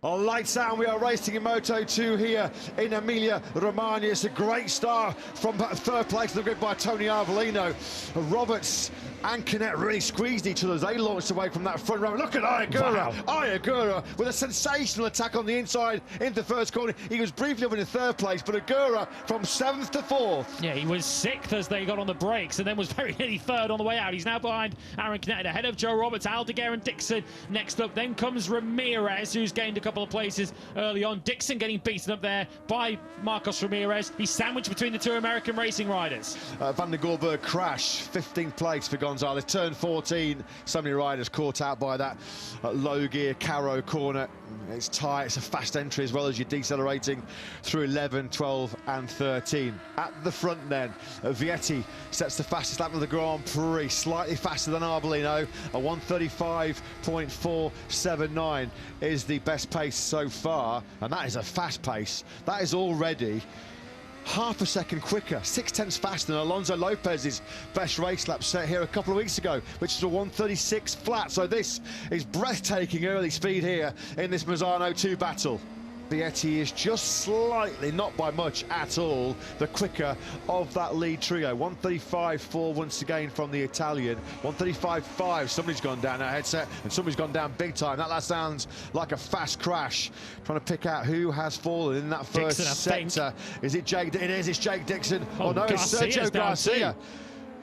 Oh, lights out, we are racing in Moto2 here in Emilia-Romagna. It's a great start from third place to the grid by Tony Arbolino. Roberts and Canet really squeezed each other as they launched away from that front row. Look at Ayagura. Wow. Ayagura with a sensational attack on the inside into the first corner. He was briefly up in the third place, but Agura from 7th to 4th. Yeah, he was 6th as they got on the brakes and then was very nearly 3rd on the way out. He's now behind Aaron Canet, ahead of Joe Roberts, Aldeguer and Dixon. Next up then comes Ramirez, who's gained a couple of places early on. Dixon getting beaten up there by Marcos Ramirez. He's sandwiched between the two American racing riders. Van der Gorberg crash, 15th place for Gonzalez. Turn 14, so many riders caught out by that low gear Caro corner. It's tight, it's a fast entry as well as you're decelerating through 11, 12 and 13. At the front then, Vietti sets the fastest lap of the Grand Prix, slightly faster than Arbolino. A 1:35.479 is the best pace so far, and that is a fast pace. That is already half a second quicker, 0.6 faster than Alonso Lopez's best race lap set here a couple of weeks ago, which is a 1:36 flat. So this is breathtaking early speed here in this Moto2 battle. Vietti is just slightly, not by much at all, the quicker of that lead trio. 1:35.4 once again from the Italian. 1:35.5, somebody's gone down that headset and somebody's gone down big time. That sounds like a fast crash. Trying to pick out who has fallen in that first sector. Is it Jake? It is, it's Jake Dixon. Oh no, it's Sergio Garcia.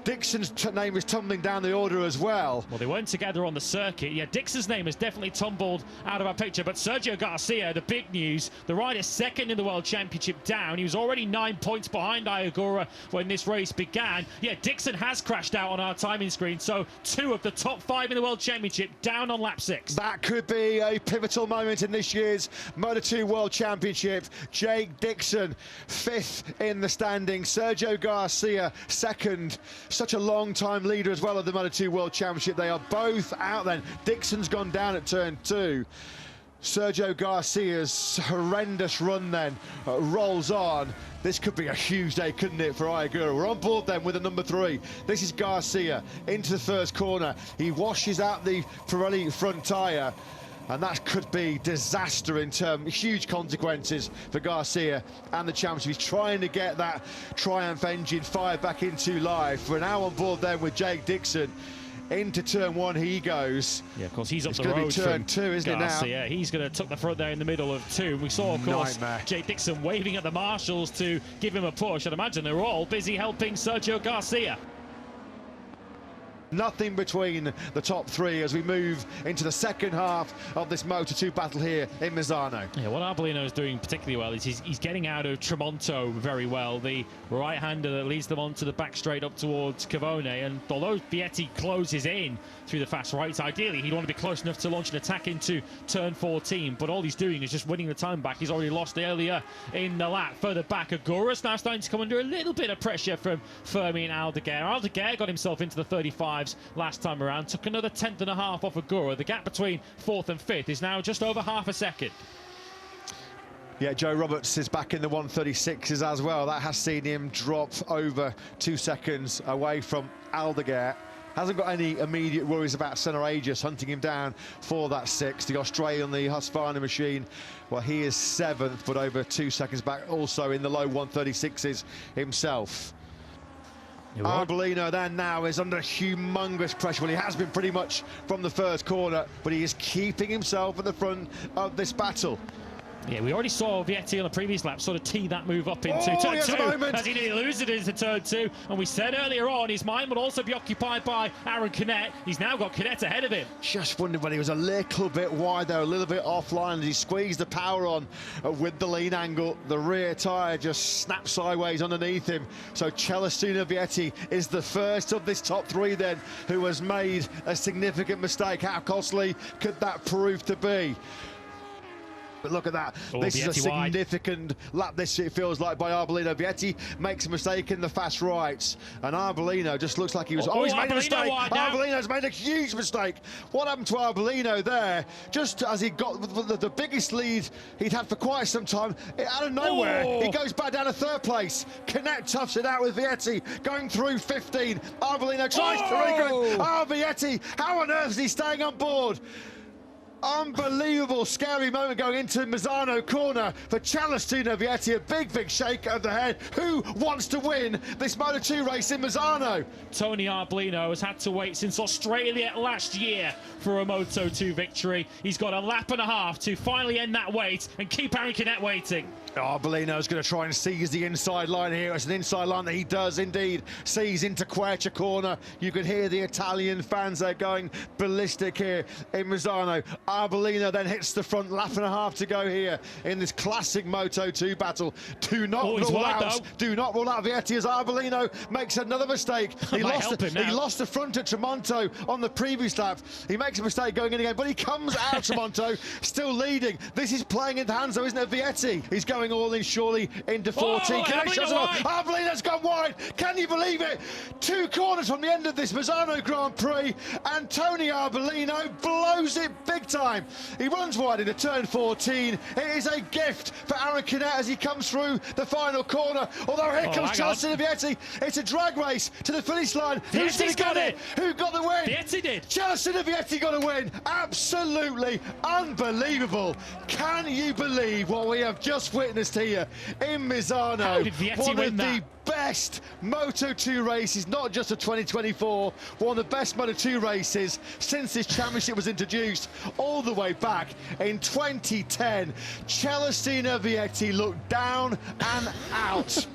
Dixon's name is tumbling down the order as well. Well, they weren't together on the circuit. Yeah, Dixon's name has definitely tumbled out of our picture, but Sergio Garcia, the big news, the rider second in the World Championship down. He was already 9 points behind Ayagura when this race began. Yeah, Dixon has crashed out on our timing screen, so 2 of the top 5 in the World Championship down on lap 6. That could be a pivotal moment in this year's Moto2 World Championship. Jake Dixon, 5th in the standing. Sergio Garcia, 2nd. Such a long-time leader as well of the Moto2 World Championship. They are both out then. Dixon's gone down at turn 2. Sergio Garcia's horrendous run then rolls on. This could be a huge day, couldn't it, for Ayagura? We're on board then with the number 3. This is Garcia into the first corner. He washes out the Pirelli front tyre. And that could be disaster in terms, huge consequences for Garcia and the championship. He's trying to get that Triumph engine fired back into life. We're now on board then with Jake Dixon. Into turn 1 he goes. Yeah, of course, he's up the road. It's going to be turn 2, isn't Garcia. it now? Yeah, he's going to tuck the front there in the middle of 2. We saw, of course, Jake Dixon waving at the marshals to give him a push. I'd imagine they're all busy helping Sergio Garcia. Nothing between the top 3 as we move into the second half of this Moto2 battle here in Misano. Yeah, what Arbolino is doing particularly well is he's getting out of Tremonto very well, the right-hander that leads them onto the back straight up towards Cavone. And although Vietti closes in through the fast rights, ideally he'd want to be close enough to launch an attack into turn 14, but all he's doing is just winning the time back. He's already lost earlier in the lap. Further back, Agura's now starting to come under a little bit of pressure from Fermi and Aldeguer. Aldeguer got himself into the 35s last time around, took another 1/10 off Agura. The gap between 4th and 5th is now just over half a second. Yeah, Joe Roberts is back in the 1:36s as well. That has seen him drop over 2 seconds away from Aldeguer. Hasn't got any immediate worries about Senna Aegis hunting him down for that 6th. The Australian, the Husqvarna machine, well, he is 7th, but over 2 seconds back, also in the low 1:36s himself. Arbolino then now is under humongous pressure. Well, he has been pretty much from the first corner, but he is keeping himself at the front of this battle. Yeah, we already saw Vietti on the previous lap sort of tee that move up into turn 2 as he nearly loses it into turn 2. And we said earlier on his mind would also be occupied by Aaron Canet. He's now got Canet ahead of him. Just wondered when he was a little bit wide there, a little bit offline as he squeezed the power on with the lean angle. The rear tyre just snapped sideways underneath him. So Celestino Vietti is the first of this top 3 then who has made a significant mistake. How costly could that prove to be? But look at that. This is a significant lap, this it feels like, by Arbolino. Vietti makes a mistake in the fast rights, and Arbolino just looks like he was... he's made a mistake. Arbolino's made a huge mistake. What happened to Arbolino there? Just as he got the biggest lead he'd had for quite some time, out of nowhere, he goes back down to 3rd place. Canet toughs it out with Vietti, going through 15. Arbolino tries to regroup. Vietti, how on earth is he staying on board? Unbelievable, scary moment going into Misano corner for Celestino Vietti. A big shake of the head. Who wants to win this Moto2 race in Misano? Tony Arbolino has had to wait since Australia last year for a Moto2 victory. He's got a lap and a half to finally end that wait and keep Aaron Canet waiting. Arbolino's going to try and seize the inside line here. It's an inside line that he does indeed seize into Quercia corner. You can hear the Italian fans there going ballistic here in Misano. Arbolino then hits the front, lap and a half to go here in this classic Moto2 battle. Do not rule out Vietti as Arbolino makes another mistake. He lost the front at Tremonto on the previous lap. He makes a mistake going in again, but he comes out Tremonto still leading. This is playing into hands though, isn't it, Vietti? He's going all in surely into 14. Arbolino's gone wide. Can you believe it? 2 corners from the end of this Misano Grand Prix, and Tony Arbolino blows it big time. He runs wide into turn 14. It is a gift for Aaron Canet as he comes through the final corner. Although here comes Celestino Vietti. It's a drag race to the finish line. Who's going to get it? Who got the win? Vietti did. Celestino Vietti got a win. Absolutely unbelievable. Can you believe what we have just witnessed here in Misano? How did Vietti win that? Best Moto2 races, not just of 2024, one of the best Moto2 races since this championship was introduced all the way back in 2010. Celestino Vietti looked down and out